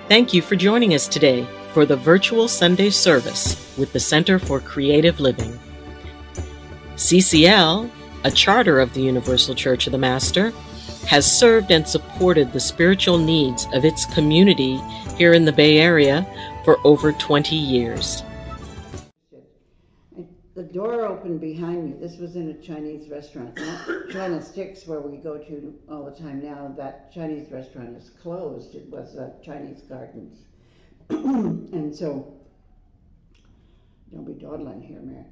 Thank you for joining us today for the virtual Sunday service with the Center for Creative Living. CCL, a charter of the Universal Church of the Master, has served and supported the spiritual needs of its community here in the Bay Area for over 20 years. The door opened behind me. This was in a Chinese restaurant, not China Sticks, where we go to all the time now. That Chinese restaurant is closed. It was Chinese Gardens. And so, don't be dawdling here, Mary.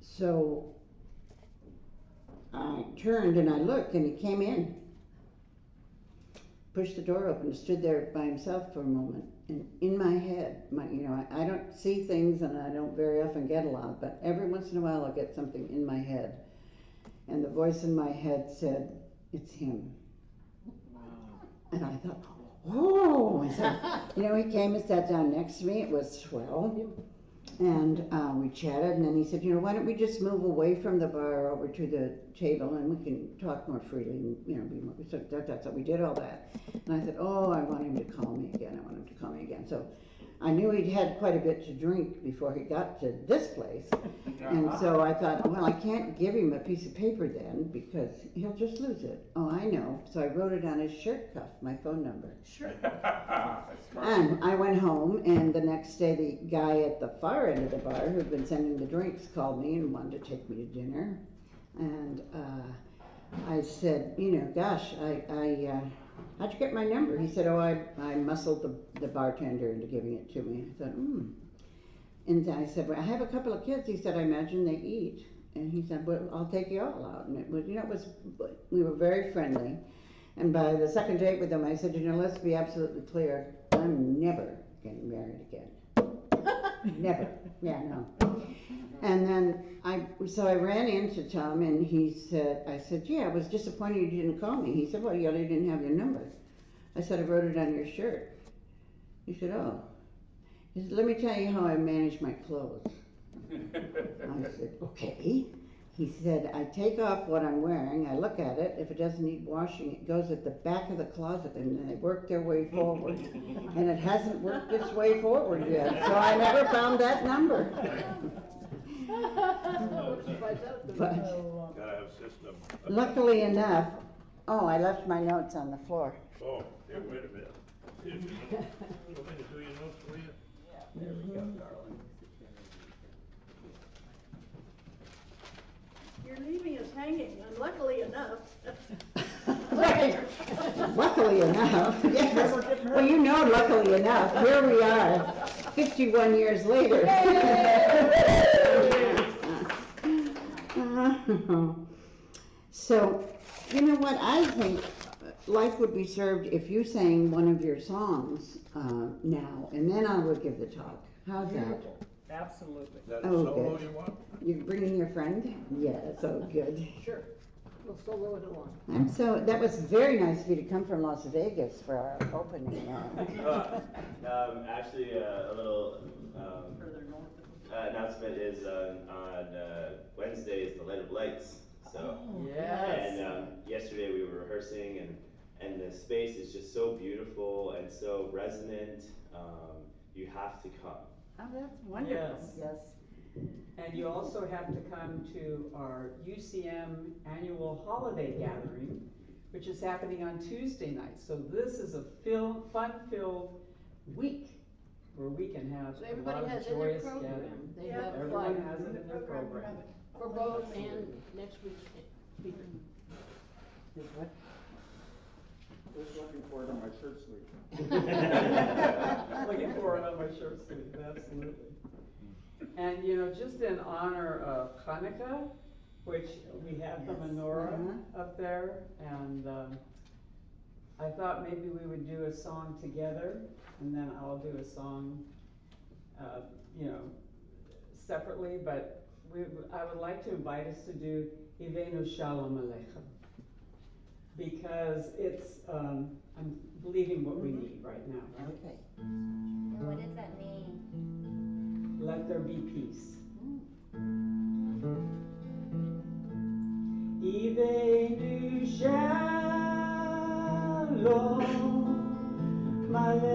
So I turned and I looked, and he came in, pushed the door open, and stood there by himself for a moment. And in my head, I don't see things, and I don't very often get a lot, but every once in a while I'll get something in my head. And the voice in my head said, "It's him." And I thought, oh, he came and sat down next to me. It was swell. And we chatted, and then he said, why don't we just move away from the bar over to the table, and we can talk more freely, and, be more, so we did all that. And I said, I want him to call me again. So I knew he'd had quite a bit to drink before he got to this place. And so I thought, well, I can't give him a piece of paper then, because he'll just lose it. Oh, I know. So I wrote it on his shirt cuff, my phone number. Sure. And I went home, and the next day the guy at the far end of the bar who'd been sending the drinks called me and wanted to take me to dinner. And I said, gosh, how'd you get my number? He said, I muscled the bartender into giving it to me. I thought, And I said, well, I have a couple of kids. He said, I imagine they eat. And he said, well, I'll take you all out. And it was, we were very friendly. And by the second date with him, I said, let's be absolutely clear, I'm never getting married again. Never. Yeah, no. And then I ran into Tom, and I said, I was disappointed you didn't call me. He said, well, you didn't have your number. I said, I wrote it on your shirt. He said, oh. He said, let me tell you how I manage my clothes. I said, okay. He said, I take off what I'm wearing, I look at it, if it doesn't need washing, it goes at the back of the closet, and then they work their way forward. And it hasn't worked its way forward yet, so I never found that number. But gotta have system. Luckily enough, I left my notes on the floor. Oh, here, wait a minute. Want me to do your notes for you? Yeah, there we go, darling. You're leaving us hanging, and luckily enough. Right. Luckily enough. Yes. Well, luckily enough, here we are, 51 years later. So, what? I think life would be served if you sang one of your songs now, and then I would give the talk. How's that? Absolutely. Is that a solo Good. you want? You're bringing your friend? Yeah, so good. Sure. We'll solo it along. So that was very nice of you to come from Las Vegas for our opening. Actually, a little Further north. announcement is on Wednesday is the Light of Lights. So, Yes. and yesterday we were rehearsing, and the space is just so beautiful and so resonant. You have to come. Oh, that's wonderful. Yes. And you also have to come to our UCM annual holiday gathering, which is happening on Tuesday night. So this is a fun-filled week where we can have So a everybody lot has of in their joyous program. gathering. They have Everyone like has it in their program. for both and next week's speaker. Just looking for it on my shirt sleeve. Looking for it on my shirt sleeve, absolutely. And just in honor of Hanukkah, which we have the menorah up there, and I thought maybe we would do a song together, and then I'll do a song, separately, but I would like to invite us to do Ivenu Shalom Aleichem, because it's, I'm believing what we need right now, right? Okay. And what does that mean? Let there be peace. Ivenu Shalom Aleichem.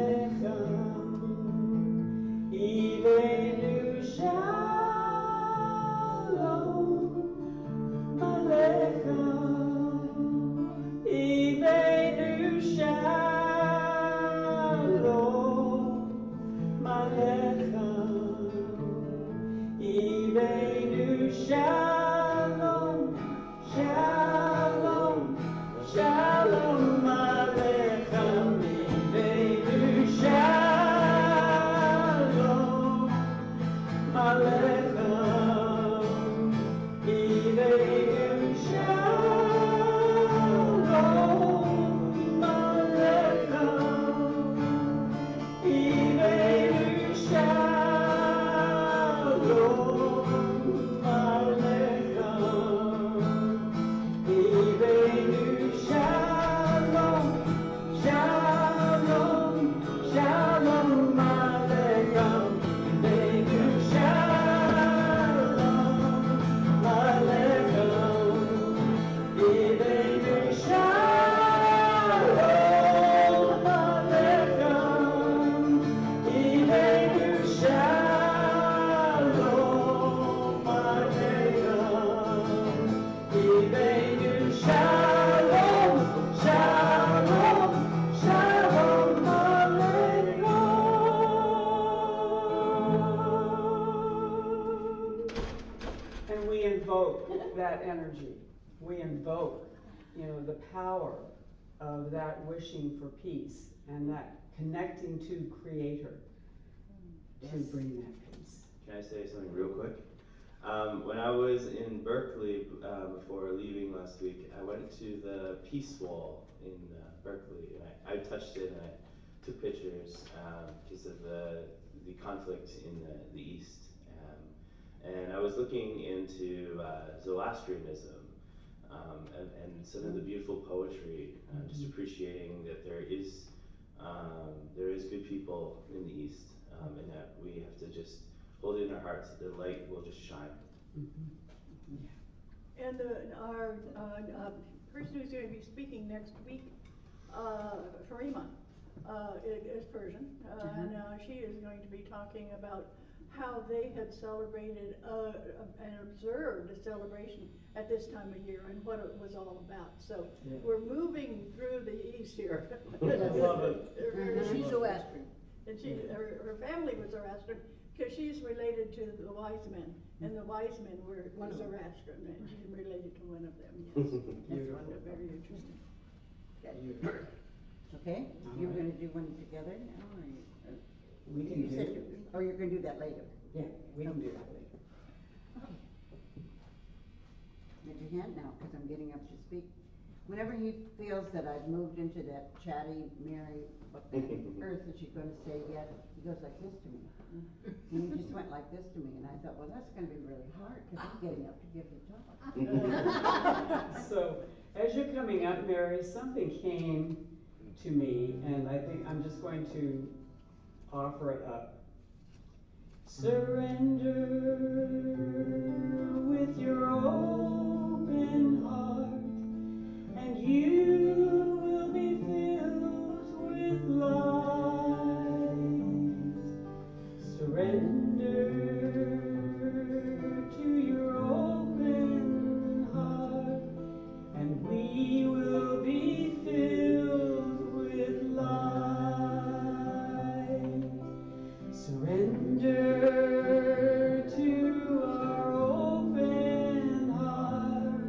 And we invoke that energy. We invoke, the power of that wishing for peace and that connecting to Creator to bring that peace. Can I say something real quick? When I was in Berkeley before leaving last week, I went to the Peace Wall in Berkeley. And I touched it and I took pictures because of the conflict in the East. And I was looking into Zoroastrianism and some of the beautiful poetry, just appreciating that there is good people in the East, and that we have to just hold it in our hearts that the light will just shine. And our person who's going to be speaking next week, Farima, is Persian, and she is going to be talking about how they had celebrated and observed a celebration at this time of year and what it was all about. So we're moving through the East here. I love it. She's Zoroastrian. And her family was Zoroastrian because she's related to the wise men, and the wise men were Zoroastrian, and she's related to one of them. Yes, that's wonderful. Very interesting. Okay, you're gonna do one together now, or We can you said or you're gonna do that later? Yeah, we can do that later. Get your hand now, because I'm getting up to speak. Whenever he feels that I've moved into that chatty, merry earth that she's gonna say yes, he goes like this to me. And he just went like this to me, and I thought, well, that's gonna be really hard, because he's getting up to give the talk. So, as you're coming up, Mary, something came to me, and I think I'm just going to offer it up. Surrender with your open heart, and you will be filled with light. Surrender to your open heart, and we will be filled with light. Surrender to our open heart,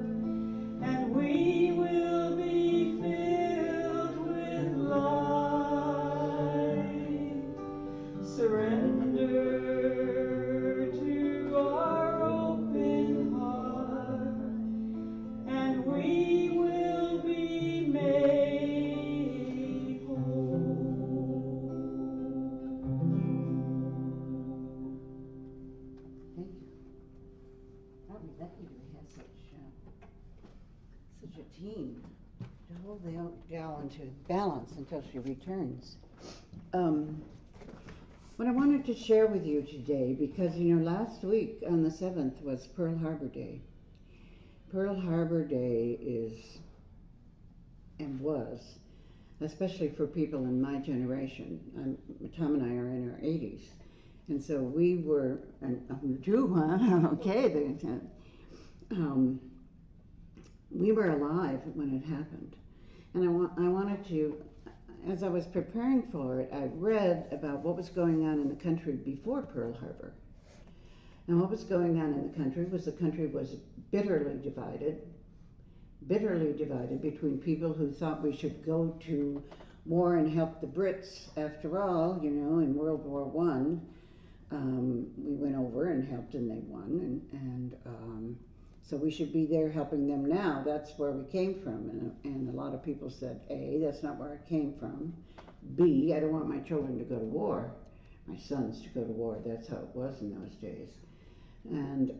and we will be filled with light. Surrender to our open heart, and we will be made whole. Thank you. I'll be lucky to have such a team to hold the old gal into balance until she returns. What I wanted to share with you today, because last week on the 7th was Pearl Harbor Day. Pearl Harbor Day is and was, especially for people in my generation. Tom and I are in our 80s. And so we were, and you too, huh? Okay. We were alive when it happened. And I wanted to, as I was preparing for it, I read about what was going on in the country before Pearl Harbor. And what was going on in the country was bitterly divided between people who thought we should go to war and help the Brits. After all, in World War I, we went over and helped and they won, and so we should be there helping them now. That's where we came from. And a lot of people said, A, that's not where I came from. B, I don't want my children to go to war, my sons to go to war. That's how it was in those days. And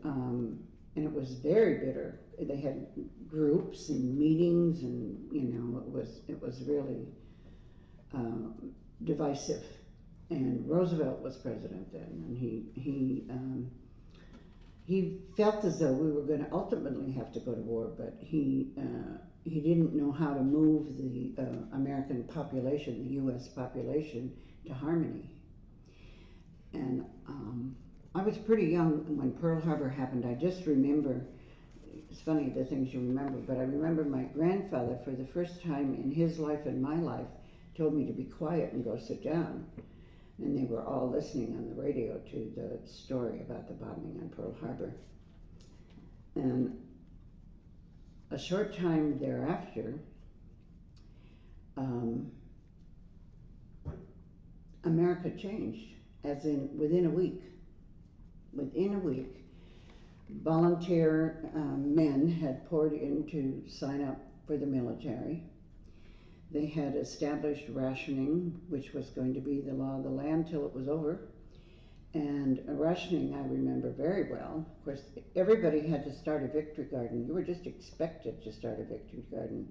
it was very bitter. They had groups and meetings, and it was really divisive. And Roosevelt was president then, and he felt as though we were going to ultimately have to go to war, but he didn't know how to move the American population, the U.S. population, to harmony. And I was pretty young when Pearl Harbor happened. I just remember, it's funny the things you remember, but I remember my grandfather, for the first time in his life and my life, told me to be quiet and go sit down. And they were all listening on the radio to the story about the bombing on Pearl Harbor. And a short time thereafter, America changed, as in within a week. Within a week, volunteer men had poured in to sign up for the military. They had established rationing, which was going to be the law of the land till it was over. And rationing, I remember very well. Of course, everybody had to start a victory garden. You were just expected to start a victory garden.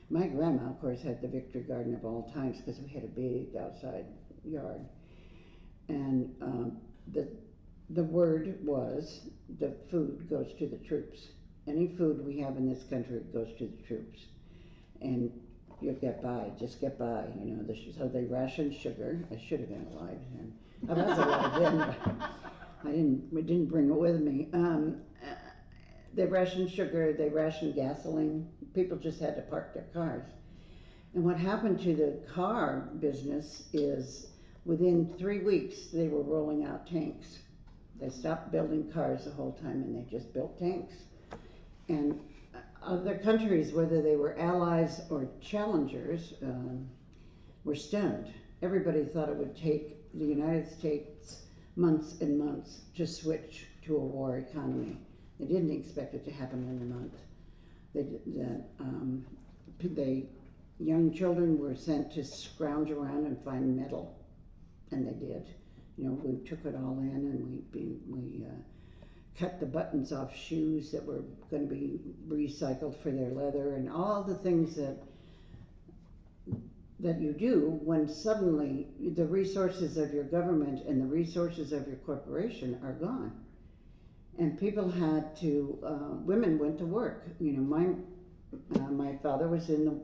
My grandma, of course, had the victory garden of all times because we had a big outside yard. And the word was the food goes to the troops. Any food we have in this country goes to the troops. And you get by, just get by, you know. So they rationed sugar. I should have been alive then. I was alive then, but I didn't bring it with me. They rationed sugar, they rationed gasoline. People just had to park their cars. And what happened to the car business is within 3 weeks they were rolling out tanks. They stopped building cars the whole time and they just built tanks. And other countries, whether they were allies or challengers, were stunned. Everybody thought it would take the United States months and months to switch to a war economy. They didn't expect it to happen in a month. Young children were sent to scrounge around and find metal, and they did. You know, we took it all in, and we cut the buttons off shoes that were going to be recycled for their leather, and all the things that you do when suddenly the resources of your government and the resources of your corporation are gone. And people had to, women went to work. You know, my father was in the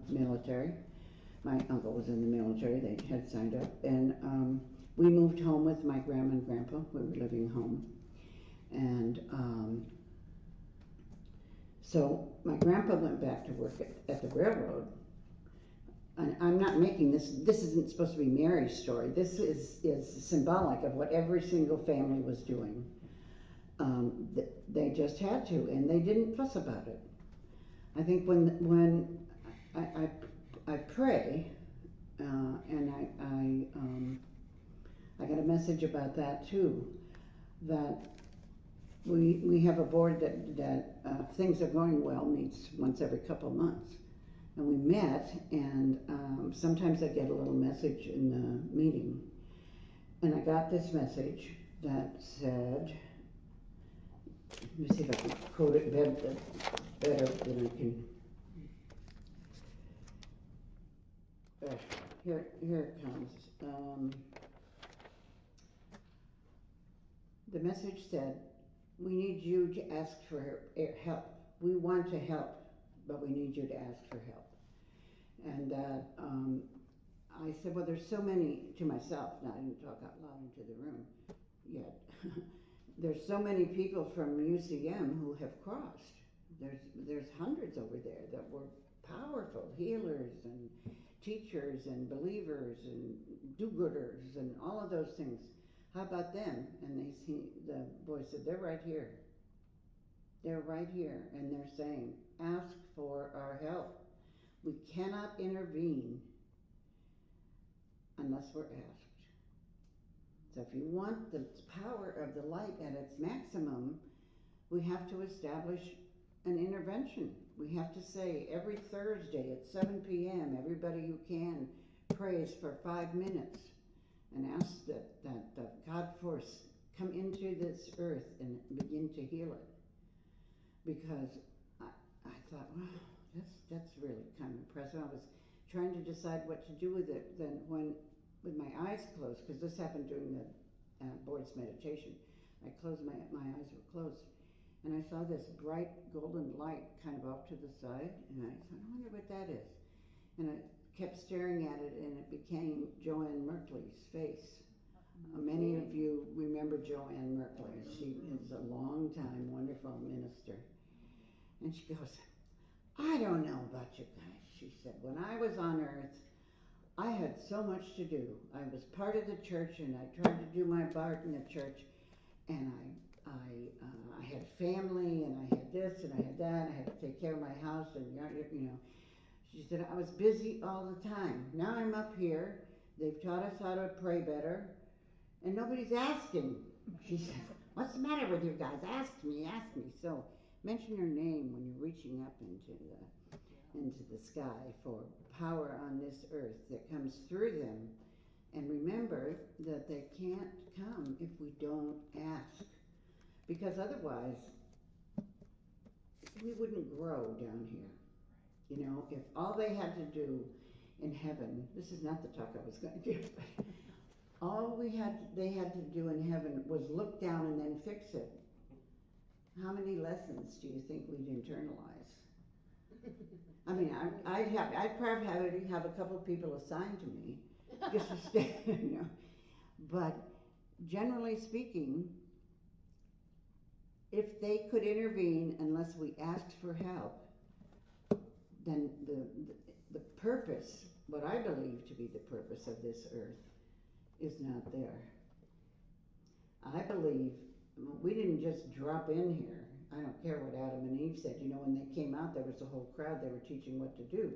military. My uncle was in the military. They had signed up. And we moved home with my grandma and grandpa. We were living home. And so my grandpa went back to work at the railroad. And I'm not making this isn't supposed to be Mary's story. This is symbolic of what every single family was doing. They just had to, and they didn't fuss about it. I think when I pray, and I got a message about that too, that we have a board that things are going well meets once every couple of months. And we met, and sometimes I get a little message in the meeting. And I got this message that said, let me see if I can quote it better than I can. Here it comes. The message said, we need you to ask for help. We want to help, but we need you to ask for help. And I said, well, there's so many, to myself, now I didn't talk out loud into the room yet. There's so many people from UCM who have crossed. There's hundreds over there that were powerful healers and teachers and believers and do-gooders and all of those things. How about them? And the boy said, they're right here. They're right here, and they're saying, ask for our help. We cannot intervene unless we're asked. So if you want the power of the light at its maximum, we have to establish an intervention. We have to say every Thursday at 7 p.m., everybody who can prays for 5 minutes and ask that the God force come into this earth and begin to heal it. Because I thought, wow, that's really kind of impressive. I was trying to decide what to do with it. Then with my eyes closed, because this happened during the board's meditation, I closed my eyes were closed, and I saw this bright golden light kind of off to the side, and I thought, I wonder what that is. And I kept staring at it, and it became Joanne Merkley's face. Many of you remember Joanne Merkley. She is a long-time wonderful minister. And she goes, I don't know about you guys, she said. When I was on earth, I had so much to do. I was part of the church, and I tried to do my part in the church, and I had a family, and I had this, and I had that, and I had to take care of my house, and you know. She said, I was busy all the time. Now I'm up here. They've taught us how to pray better, and nobody's asking. She said, what's the matter with you guys? Ask me, ask me. So mention your name when you're reaching up into the sky for power on this earth that comes through them. And remember that they can't come if we don't ask. Because otherwise, we wouldn't grow down here. You know, if all they had to do in heaven, this is not the talk I was going to give, but all they had to do in heaven was look down and then fix it. How many lessons do you think we'd internalize? I mean, I'd probably have a couple of people assigned to me, just to stay, you know. But generally speaking, if they could intervene unless we asked for help, then the purpose, what I believe to be the purpose of this earth, is not there. I believe we didn't just drop in here. I don't care what Adam and Eve said. You know, when they came out, there was a whole crowd. They were teaching what to do.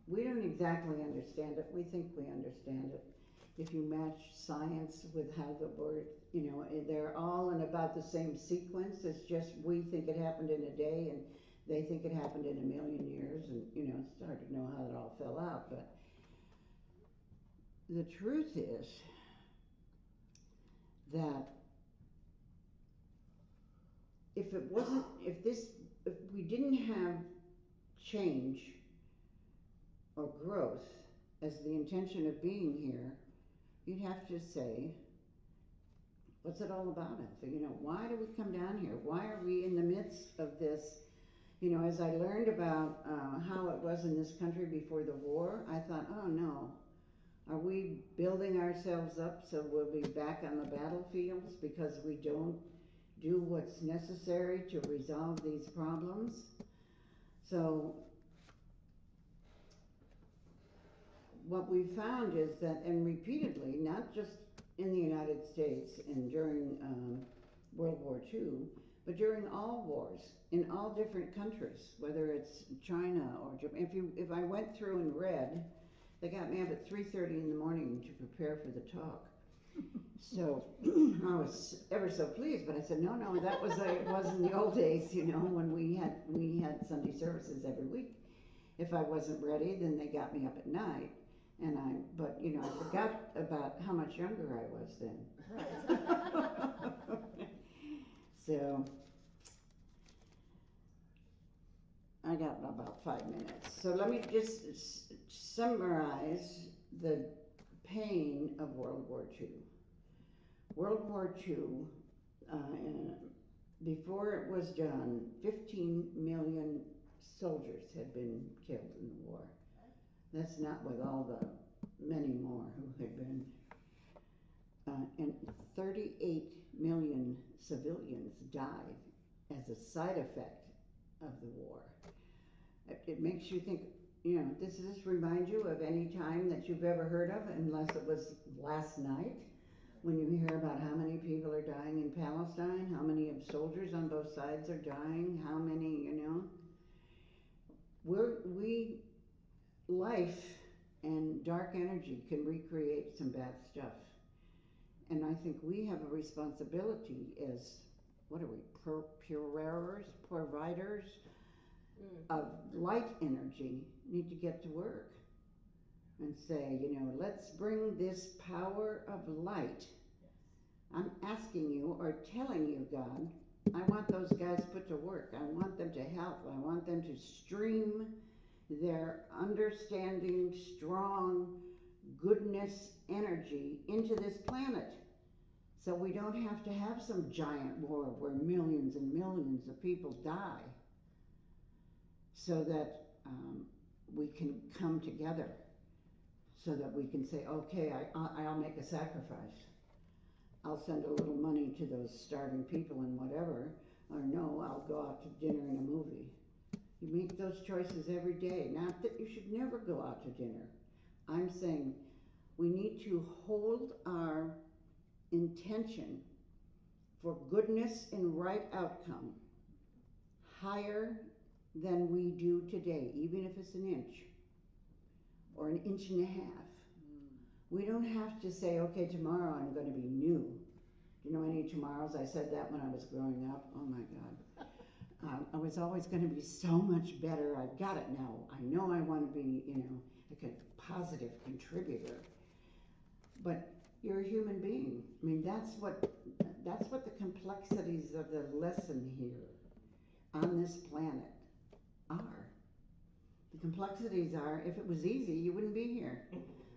We don't exactly understand it. We think we understand it. If you match science with how the word, you know, they're all in about the same sequence. It's just we think it happened in a day, and they think it happened in a million years, and, you know, it's hard to know how it all fell out. But the truth is that if we didn't have change or growth as the intention of being here, you'd have to say, what's it all about, Alpha? You know, why do we come down here? Why are we in the midst of this? You know, as I learned about how it was in this country before the war, I thought, oh no, are we building ourselves up so we'll be back on the battlefields because we don't do what's necessary to resolve these problems? So what we found is that, and repeatedly, not just in the United States and during World War II, but during all wars, in all different countries, whether it's China or Japan. If I went through and read, they got me up at 3:30 in the morning to prepare for the talk. So I was ever so pleased, but I said, no, that was it was in the old days, you know, when we had Sunday services every week. If I wasn't ready, then they got me up at night, but you know, I forgot about how much younger I was then. So I got about 5 minutes. So let me just summarize the pain of World War II. World War II, before it was done, 15 million soldiers had been killed in the war. That's not with all the many more who had been. And 38 million civilians died as a side effect of the war. It makes you think, you know, does this remind you of any time that you've ever heard of, unless it was last night, when you hear about how many people are dying in Palestine, how many of soldiers on both sides are dying, how many, you know. Life and dark energy can recreate some bad stuff. And I think we have a responsibility as, what are we, providers of light energy, need to get to work and say, you know, let's bring this power of light. I'm asking you or telling you, God, I want those guys put to work. I want them to help. I want them to stream their understanding, strong, goodness energy into this planet, so we don't have to have some giant war where millions and millions of people die, so that we can come together, so that we can say, okay, I'll make a sacrifice. I'll send a little money to those starving people and whatever, or no, I'll go out to dinner and a movie. You make those choices every day. Not that you should never go out to dinner. I'm saying we need to hold our intention for goodness and right outcome higher than we do today, even if it's an inch or an inch and a half. We don't have to say, okay, tomorrow I'm going to be new. Do you know any tomorrows? I said that when I was growing up. Oh my God. I was always going to be so much better. I've got it now. I know I want to be, a positive contributor. But you're a human being. I mean, that's what the complexities of the lesson here on this planet are. The complexities are, if it was easy, you wouldn't be here.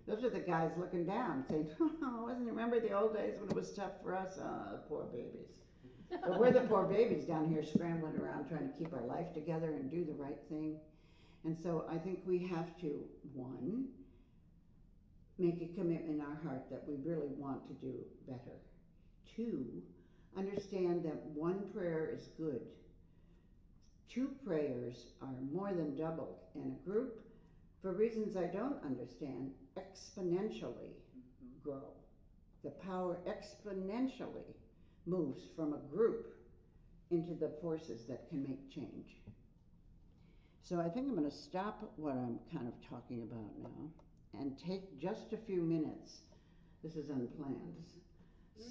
Those are the guys looking down, saying, oh, wasn't it, remember the old days when it was tough for us? Oh, the poor babies. But we're the poor babies down here scrambling around trying to keep our life together and do the right thing. And so I think we have to, one, make a commitment in our heart that we really want to do better. Two, understand that one prayer is good. Two prayers are more than doubled, and a group, for reasons I don't understand, exponentially grow. The power exponentially moves from a group into the forces that can make change. So I think I'm going to stop what I'm kind of talking about now and take just a few minutes. This is unplanned.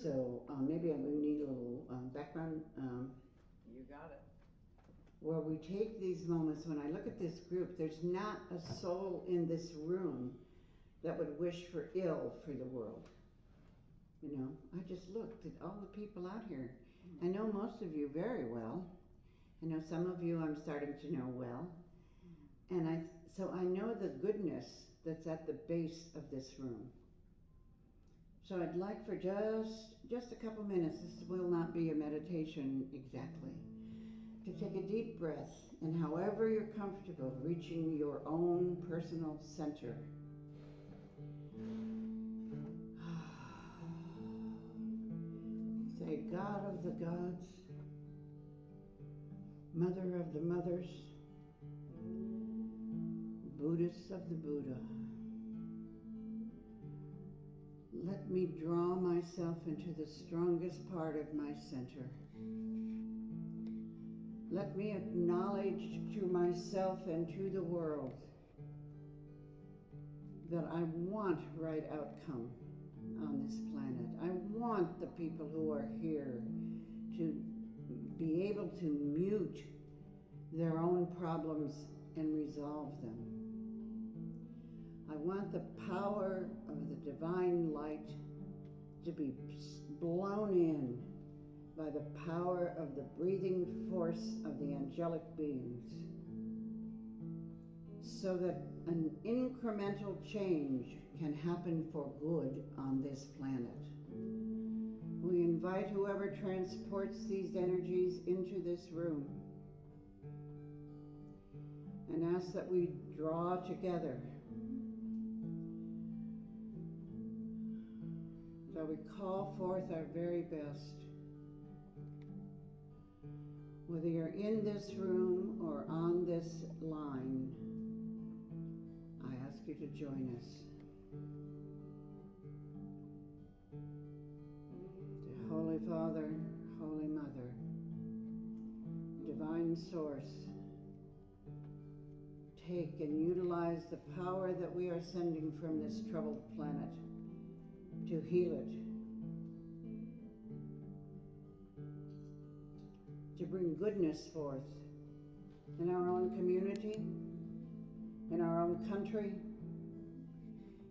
So maybe we need a little background. You got it. Where we take these moments, when I look at this group, there's not a soul in this room that would wish for ill for the world. I just looked at all the people out here. I know most of you very well. I know some of you I'm starting to know well. And so I know the goodness that's at the base of this room. So I'd like for just a couple minutes, this will not be a meditation exactly, to take a deep breath, and however you're comfortable, reaching your own personal center. Say, God of the gods, Mother of the mothers, Buddhist of the Buddha, let me draw myself into the strongest part of my center. Let me acknowledge to myself and to the world that I want right outcome on this planet. I want the people who are here to be able to mute their own problems and resolve them. I want the power of the divine light to be blown in by the power of the breathing force of the angelic beings, so that an incremental change can happen for good on this planet. We invite whoever transports these energies into this room and ask that we draw together, that we call forth our very best. Whether you're in this room or on this line, I ask you to join us. To Holy Father, Holy Mother, Divine Source, take and utilize the power that we are sending from this troubled planet to heal it, to bring goodness forth in our own community, in our own country,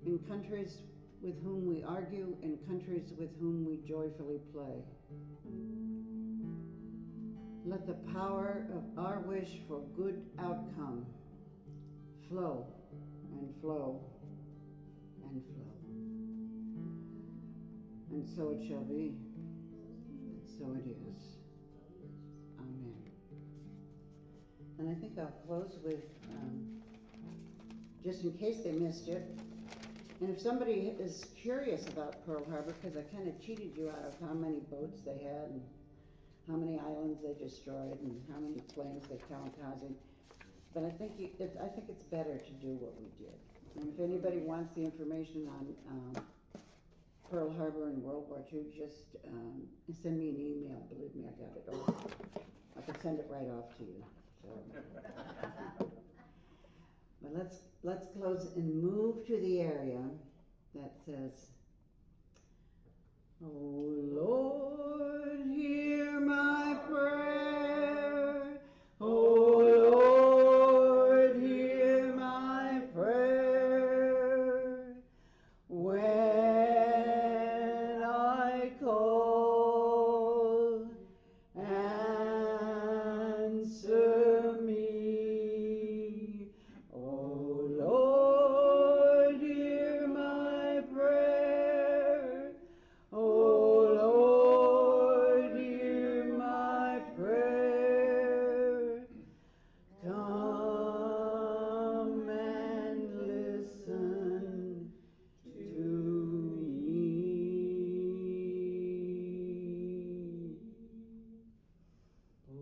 in countries with whom we argue, in countries with whom we joyfully play. Let the power of our wish for good outcome flow and flow and flow. And so it shall be, and so it is. Amen. And I think I'll close with, just in case they missed it, and if somebody is curious about Pearl Harbor, because I kind of cheated you out of how many boats they had and how many islands they destroyed and how many planes they kamikazed, but I think it's better to do what we did. And if anybody wants the information on Pearl Harbor in World War II, just send me an email. Believe me, I got it all. I can send it right off to you. So. But let's close and move to the area that says, "Oh Lord, hear my prayer. Oh Lord, hear my prayer. When I call, answer me. Oh Lord, hear my prayer. Oh Lord, hear my prayer. Come and listen to me. Oh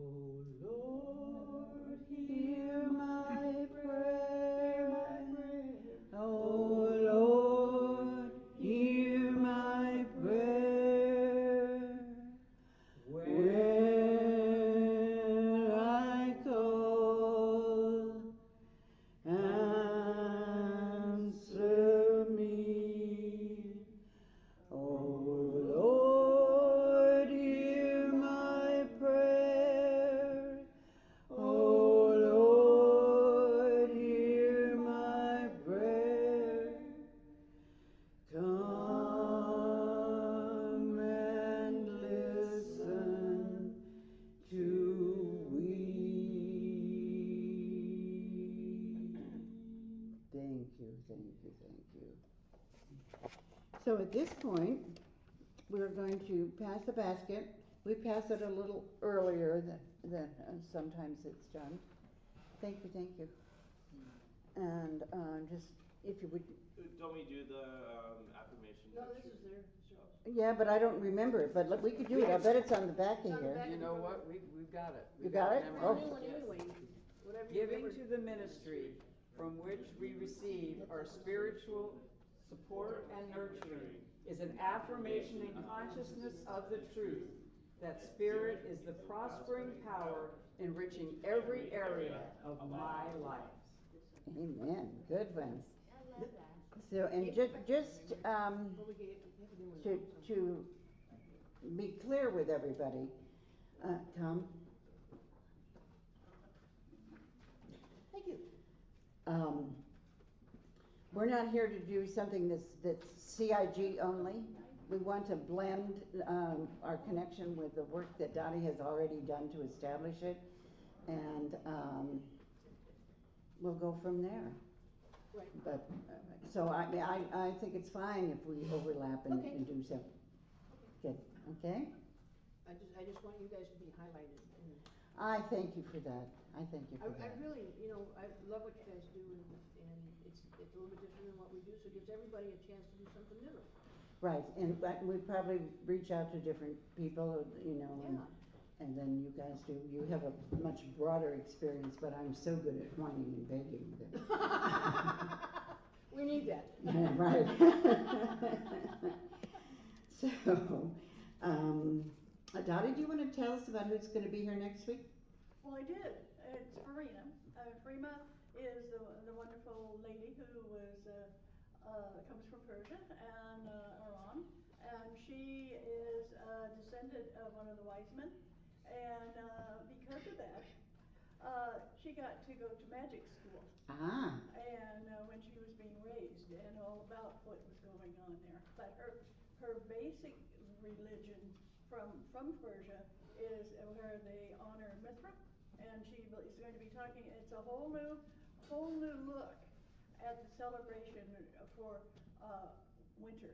Lord, hear my prayer. Oh Lord, hear my prayer. When I call, answer me. Oh Lord, hear my prayer. Oh Lord, hear my prayer. Come and listen to me. Thank you, thank you, thank you. So at this point, we're going to pass the basket. We pass it a little earlier than sometimes it's done. Thank you, thank you. And just, if you would. Don't we do the affirmation? No, this is their. Yeah, but I don't remember it, but we could do it. I bet it's on the back of It's on the here. back. You know what, we've got it. You got it? Every Oh. new one anyway, whatever you Giving remember. to the ministry from which we receive our spiritual support and nurturing is an affirmation and consciousness of the truth that spirit is the prospering power enriching every area of my life. Amen. Good one. I love that. So, and just to be clear with everybody, Tom. Thank you. We're not here to do something that's CIG only. We want to blend our connection with the work that Dottie has already done to establish it, and we'll go from there. Right. But so I think it's fine if we overlap and, Okay. and do so. Good. Okay. I just want you guys to be highlighted. And I thank you for that. I thank you for I that. really, I love what you guys do, and it's a little bit different than what we do, so it gives everybody a chance to do something new. Right, and we probably reach out to different people, and then you guys do. You have a much broader experience, but I'm so good at whining and begging that. We need that. Yeah, right. So, Dottie, do you want to tell us about who's going to be here next week? Well, I did. It's Farina. Farina is the wonderful lady who was comes from Persia and Iran, and she is a descendant of one of the wise men, and because of that, she got to go to magic school. Ah. And when she was being raised, and all about what was going on there. But her basic religion from Persia is where they honor Mithra, and she is going to be talking. It's a whole new look at the celebration for winter,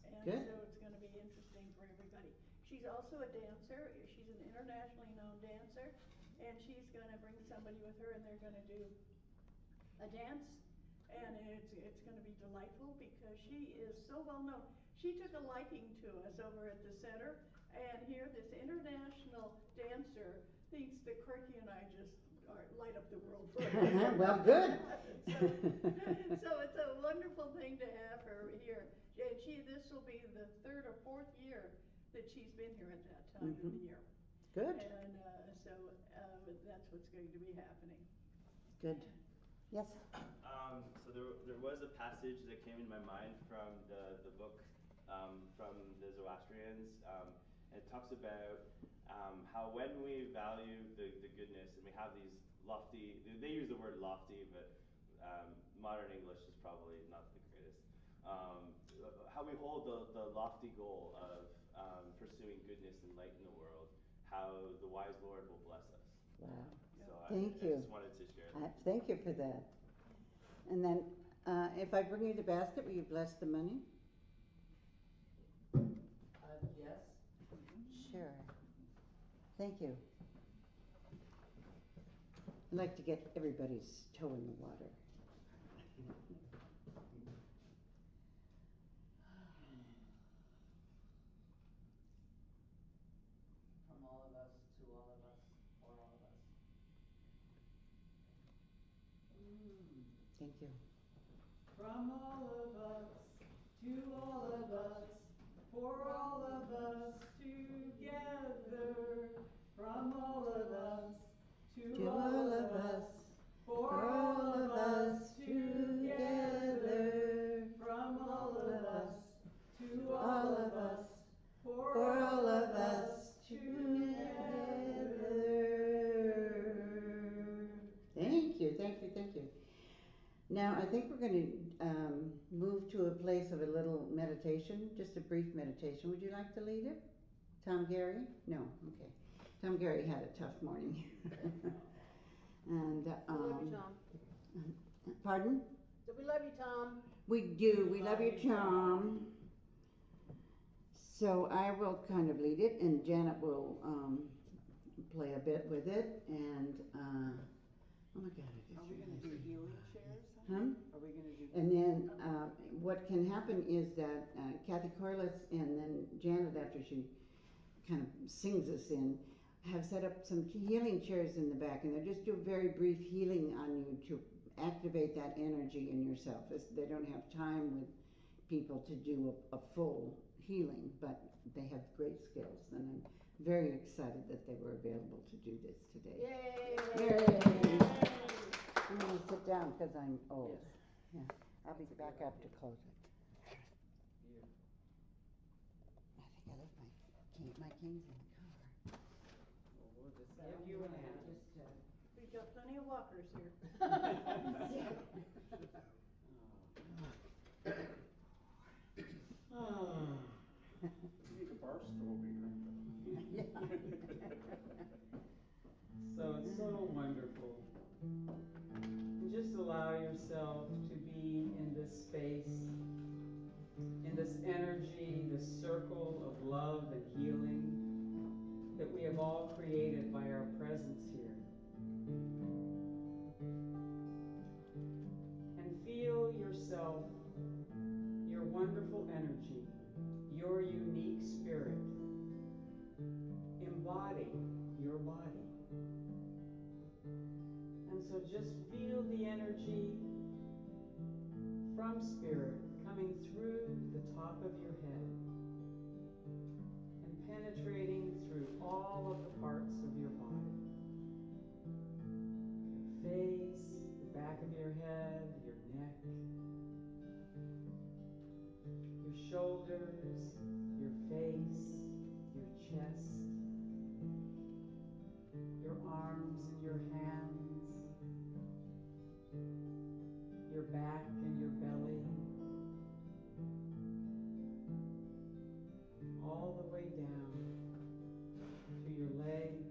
and Good. so it's going to be interesting for everybody. She's also a dancer. She's an internationally known dancer, and she's going to bring somebody with her, and they're going to do a dance, and it's going to be delightful because she is so well known. She took a liking to us over at the center, and here this international dancer thinks that Corky and I just light up the world for her. Well, good. So it's a wonderful thing to have her here. this will be the third or fourth year that she's been here at that time of the year. Good, And so that's what's going to be happening. good. Yes? So there was a passage that came in my mind from the book from the Zoroastrians. It talks about how when we value the goodness and we have these lofty, they use the word lofty, but modern English is probably not the greatest. How we hold the lofty goal of pursuing goodness and light in the world, how the wise Lord will bless us. Wow. So Thank I you. just wanted to share that. Thank you for that. And then, if I bring you the basket, will you bless the money? Yes. Sure. Thank you. I'd like to get everybody's toe in the water. From all of us, to all of us, for all of us. Thank you. From all of us, to all of us, for all of us together. From all of us, to all of us, for all of us together. From all of us, to all of us, for all of us together. Thank you, thank you, thank you. Now, I think we're going to move to a place of a little meditation, just a brief meditation. Would you like to lead it? Tom Gary? No, okay. Tom Gary had a tough morning. And, We love you, Tom. Pardon? So we love you, Tom. We do. We love you, Tom. So I will kind of lead it, and Janet will play a bit with it. And oh my God, I just Are we going to do healing chairs? Huh? Are we going to do? And then what can happen is that Kathy Corliss and then Janet, after she kind of sings us in, have set up some healing chairs in the back, and they'll just do a very brief healing on you to activate that energy in yourself. They don't have time with people to do a full healing, but they have great skills, and I'm very excited that they were available to do this today. Yay! Yay! I'm going to sit down because I'm old. Yeah, I'll be back up to close it. I think I left my canes in the car. Well, we'll just give you an hand. We've got plenty of walkers here. You need a bar stool here. So it's so wonderful. And just allow yourself to be in this space, in this energy, this circle of love and healing that we have all created by our presence here. And feel yourself, your wonderful energy, your unique spirit. Embody your body. And so just feel the energy from spirit coming through the top of your head and penetrating through all of the parts of your body. Your face, the back of your head, your neck, your shoulders, your face, your chest, your arms and your hands, your back and your belly, all the way down to your legs,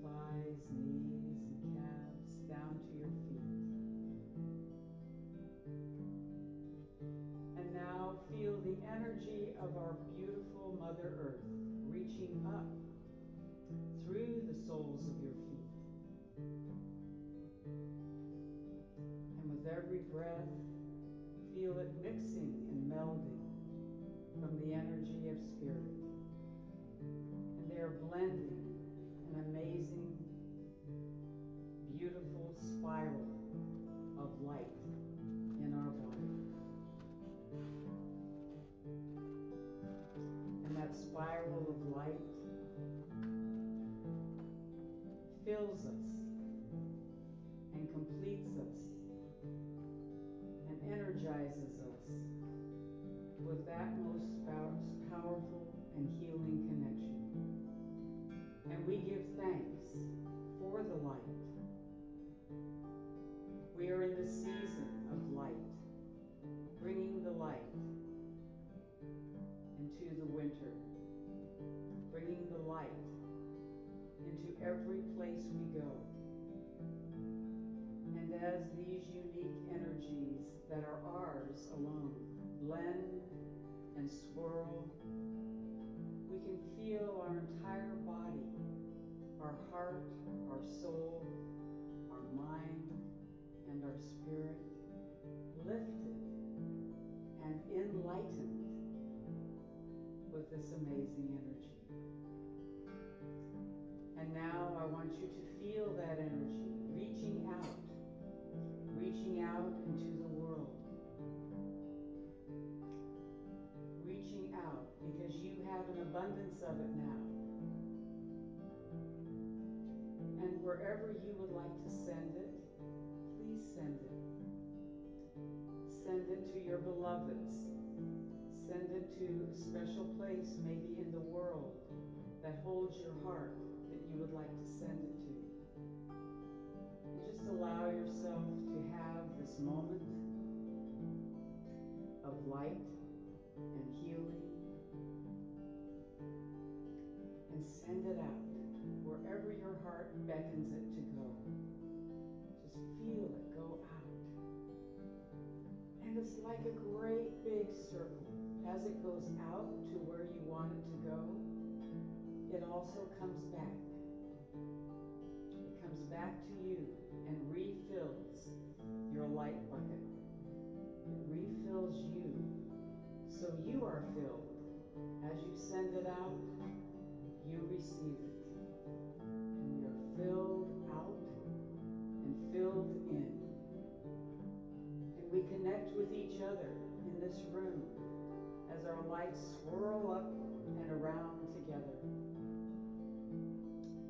thighs, knees, and calves, down to your feet. And now feel the energy of our beautiful Mother Earth reaching up through the soles of your feet. And with every breath, feel it mixing and melding from the energy of spirit. And they are blending an amazing, beautiful spiral of light in our body. fills us and completes us and energizes us with that most powerful and healing connection. And we give thanks for the light. We are in the season of light, bringing the light into the winter, bringing the light into every place we go. And as these unique energies that are ours alone blend and swirl, we can feel our entire body, our heart, our soul, our mind, and our spirit lifted and enlightened with this amazing energy. And now I want you to feel that energy reaching out into the world. Reaching out because you have an abundance of it now. And wherever you would like to send it, please send it. Send it to your beloveds. Send it to a special place maybe in the world that holds your heart that you would like to send it to. And just allow yourself to have this moment of light and healing, and send it out wherever your heart beckons it to go. Just feel it go out. And it's like a great big circle. As it goes out to where you want it to go, it also comes back. It comes back to you and refills your light bucket. It refills you, so you are filled. As you send it out, you receive it. And you're filled out and filled in. And we connect with each other in this room as our lights swirl up and around together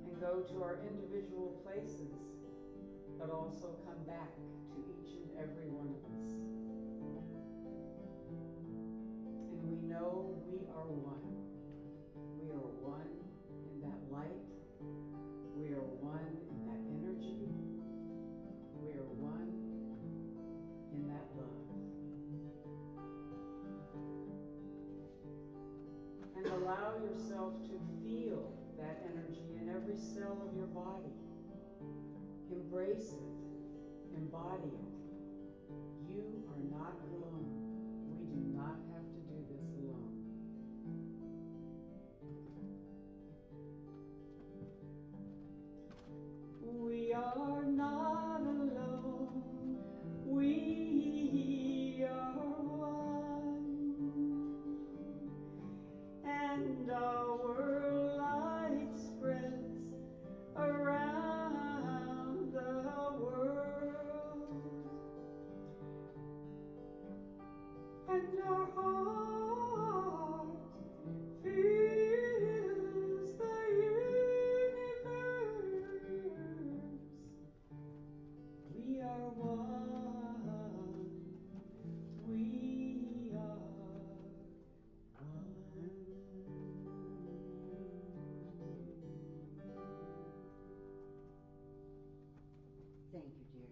and go to our individual places, but also come back to each and every one of us. And we know we are one. We are one in that light. We are one in that energy. We are one in that love. And allow yourself to feel that energy in every cell of your body. Embrace it. Embody it. You are not alone. We do not have to do this alone. We are not alone. We are one. And our light spreads around the world. And our heart fills the universe. We are one. We are one. Thank you, dear.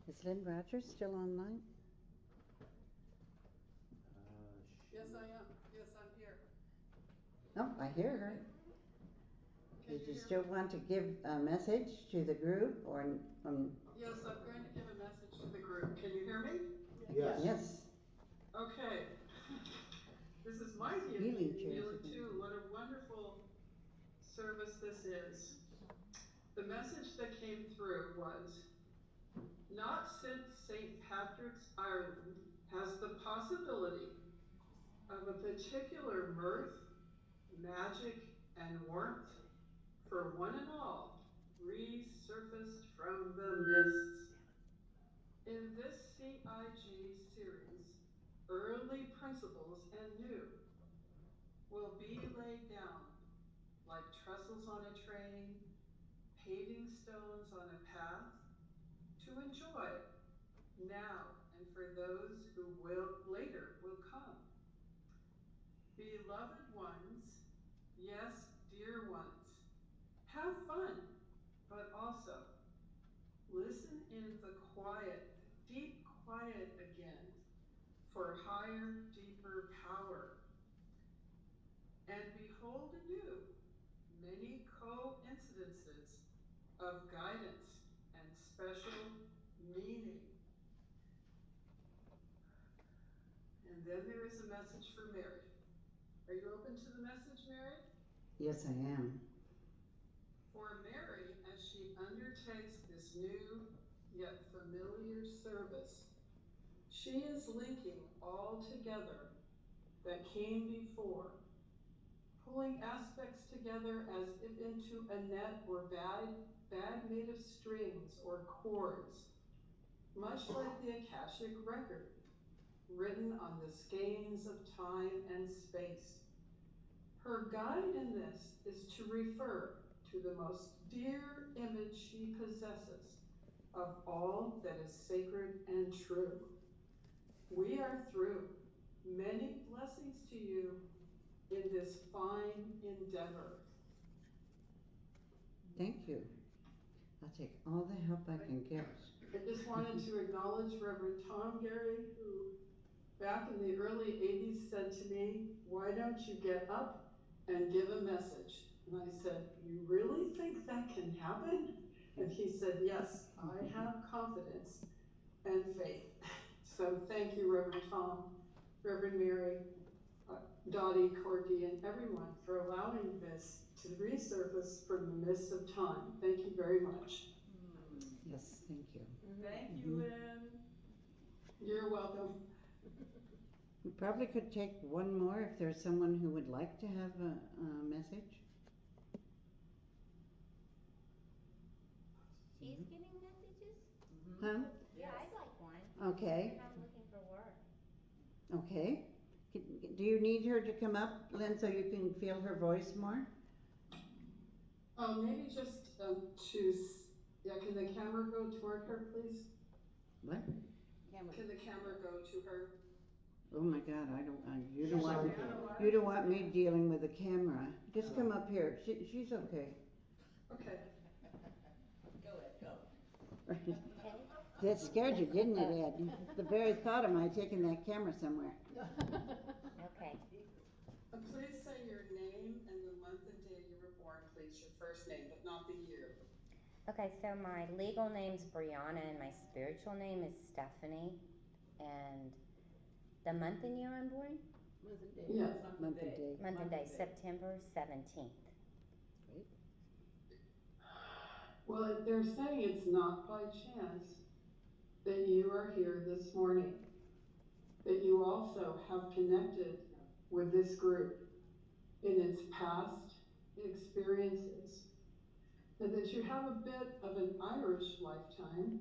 Is Lynn Rogers still online? Yes, I am. Yes, I'm here. No, I hear her. Can Did you you hear still me? want to give a message to the group or Yes, I'm going to give a message to the group. Can you hear me? Yes. Yes. Okay. This is my Healing chairs feeling again. too. What a wonderful service this is. The message that came through was, not since St. Patrick's Ireland has the possibility of a particular mirth, magic, and warmth for one and all resurfaced from the mists. In this CIG series, Early Principles and New, will be laid down like trestles on a train, paving stones on a path to enjoy now and for those who will later will come. Beloved ones, yes, dear ones, have fun, but also listen in the quiet, deep quiet again for higher, deeper power. And behold anew many coincidences of guidance and special meaning. And then there is a message for Mary. Are you open to the message, Mary? Yes, I am. For Mary, as she undertakes this new yet familiar service, she is linking all together that came before, pulling aspects together as if into a net or bag made of strings or cords, much like the Akashic record, written on the skeins of time and space. Her guide in this is to refer to the most dear image she possesses of all that is sacred and true. We are through. Many blessings to you in this fine endeavor. Thank you. I'll take all the help I can get. I just wanted to acknowledge Reverend Tom Gary, who back in the early 80s said to me, why don't you get up and give a message? And I said, you really think that can happen? And he said, yes, I have confidence and faith. So thank you, Reverend Tom, Reverend Mary, Dottie, Corky, and everyone for allowing this to resurface from the midst of time. Thank you very much. Yes, thank you. Thank you, Lynn. You're welcome. We probably could take one more if there's someone who would like to have a message. She's giving messages? Huh? Yeah, I'd like one. Okay. I'm looking for work. Okay. Do you need her to come up, Lynn, so you can feel her voice more? Maybe just can the camera go toward her, please? What? Can the camera go to her? Oh my God, you don't want me dealing with the camera. Just come up here. She's okay. Okay. Go Ed, go. Right. That scared you, didn't it, Ed? The very thought of my taking that camera somewhere. Okay. Please say your name and the month and day you were born, please. Your first name, but not the year. Okay, so my legal name's Brianna and my spiritual name is Stephanie. And the month and year I'm born? Month and day. Yes. Month and day. Month and day, September 17th. Great. Well, they're saying it's not by chance that you are here this morning, that you also have connected with this group in its past experiences, and that you have a bit of an Irish lifetime,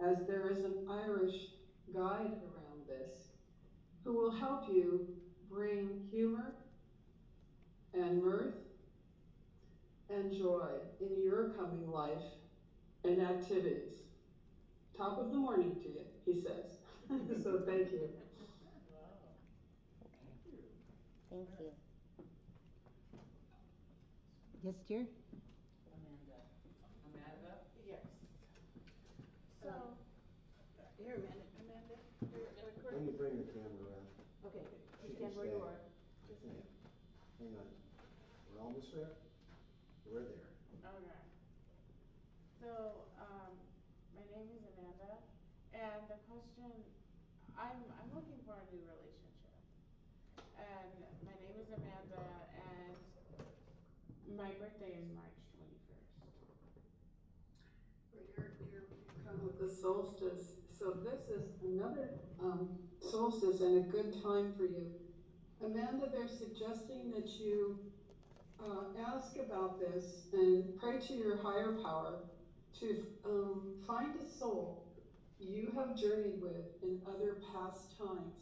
as there is an Irish guide around this, who will help you bring humor and mirth and joy in your coming life and activities. Top of the morning to you, he says. So thank you. Okay. Thank you. Yes, dear? Amanda? Yes. So, Here, Amanda. When you bring the camera around. Okay, She you can stand where you stay. are. Hang on. We're almost there? We're there. Okay. So, my name is Amanda, and the question, I'm looking for a new relationship. And my name is Amanda, and my birthday is March 21st. Well, you come with the solstice, so this is another solstice and a good time for you. Amanda, they're suggesting that you ask about this and pray to your higher power to find a soul you have journeyed with in other past times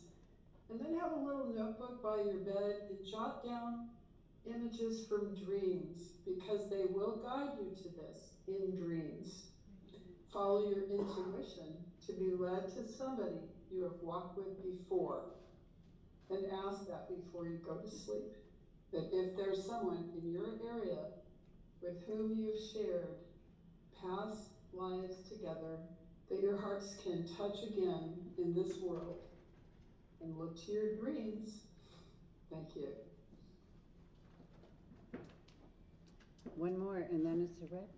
And then have a little notebook by your bed and jot down images from dreams, because they will guide you to this in dreams. Follow your intuition to be led to somebody you have walked with before, and ask that before you go to sleep, that if there's someone in your area with whom you've shared past lives together, that your hearts can touch again in this world. And look to your dreams. Thank you. One more, and then it's a wrap.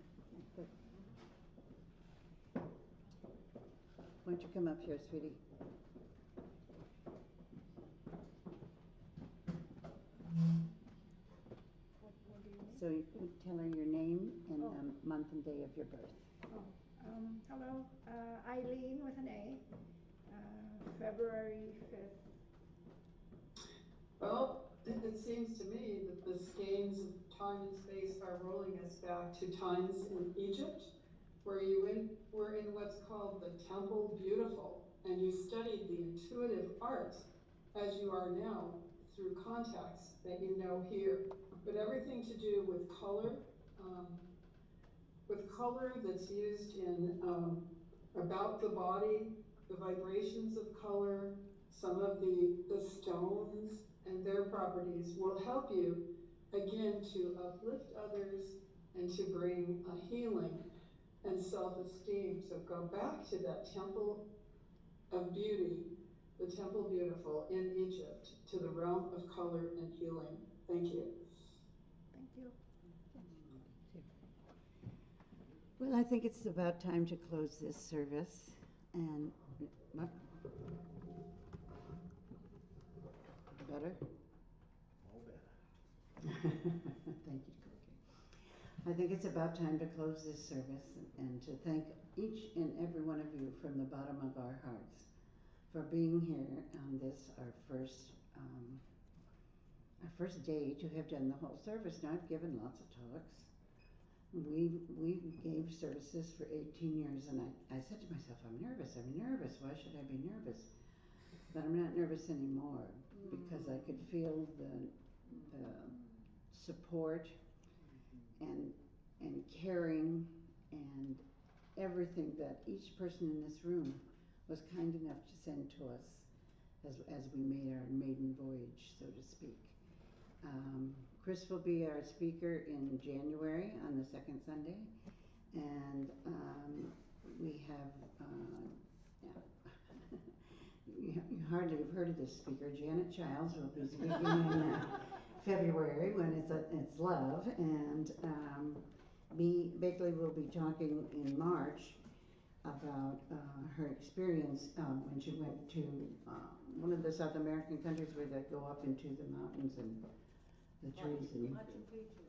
Why don't you come up here, sweetie? So you tell her your name and month and day of your birth. Hello, Eileen with an A, February 5th. Well, it seems to me that the skeins of time and space are rolling us back to times in Egypt, where you were in what's called the Temple Beautiful, and you studied the intuitive art as you are now through contacts that you know here, but everything to do with color that's used in about the body, the vibrations of color, some of the stones and their properties will help you again to uplift others and to bring a healing and self-esteem. So go back to that temple of beauty, the Temple Beautiful in Egypt, to the realm of color and healing. Thank you. Thank you. Well, I think it's about time to close this service. And what? Better? All better. Thank you, Cookie. I think it's about time to close this service and to thank each and every one of you from the bottom of our hearts for being here on this, our first day to have done the whole service. Now I've given lots of talks. We gave services for 18 years, and I said to myself, I'm nervous. Why should I be nervous? But I'm not nervous anymore, because I could feel the support and caring and everything that each person in this room was kind enough to send to us as we made our maiden voyage, so to speak. Chris will be our speaker in January on the second Sunday, and we have, you hardly have heard of this speaker. Janet Childs will be speaking in February when it's Love, and Bea Bickley will be talking in March about her experience when she went to one of the South American countries where they go up into the mountains and the trees. Machu Picchu.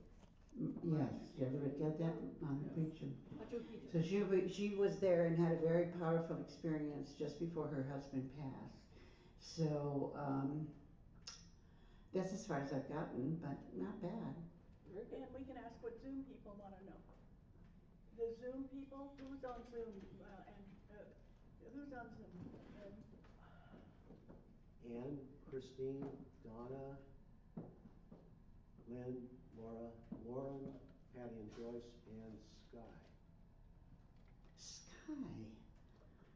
Yes, did you ever get that? Machu Picchu. Machu Picchu. So she was there and had a very powerful experience just before her husband passed. So that's as far as I've gotten, but not bad. And we can ask what Zoom people want to know. The Zoom people, who's on Zoom? Who's on Zoom? Ann, Christine, Donna, Lynn, Laura, Lauren, Patty and Joyce, and Sky. Sky.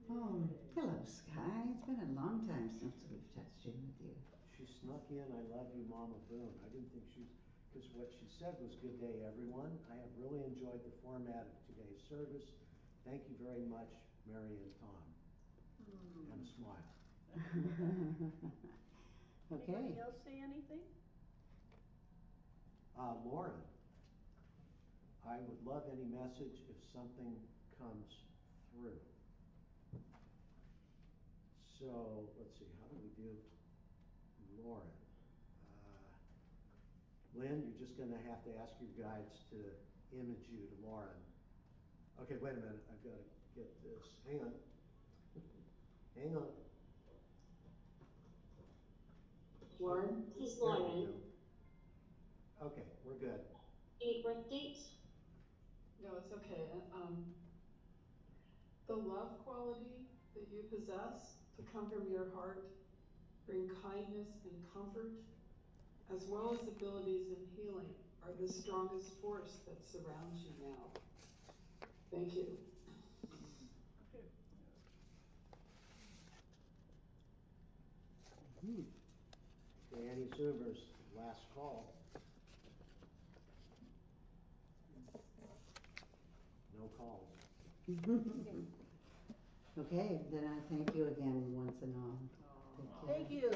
Oh, hello, Sky. It's been a long time since we've touched in with you. She snuck in, I love you, Mama Boone. I didn't think because what she said was good day, everyone. I have really enjoyed the format of today's service. Thank you very much, Mary and Tom. And a smile. Okay. Anybody else say anything? Lauren, I would love any message if something comes through. So, let's see, how do we do Lauren? Lynn, you're just going to have to ask your guides to image you to Lauren. Okay, wait a minute, I've got to get this. Hang on. Hang on. Lauren? This is Lauren. Okay, we're good. Any birth date? No, it's okay. The love quality that you possess to come from your heart bring kindness and comfort, as well as abilities in healing, are the strongest force that surrounds you now. Thank you. Okay, Annie Zubers, last call. No calls. Okay, then I thank you again once and all. Thank you.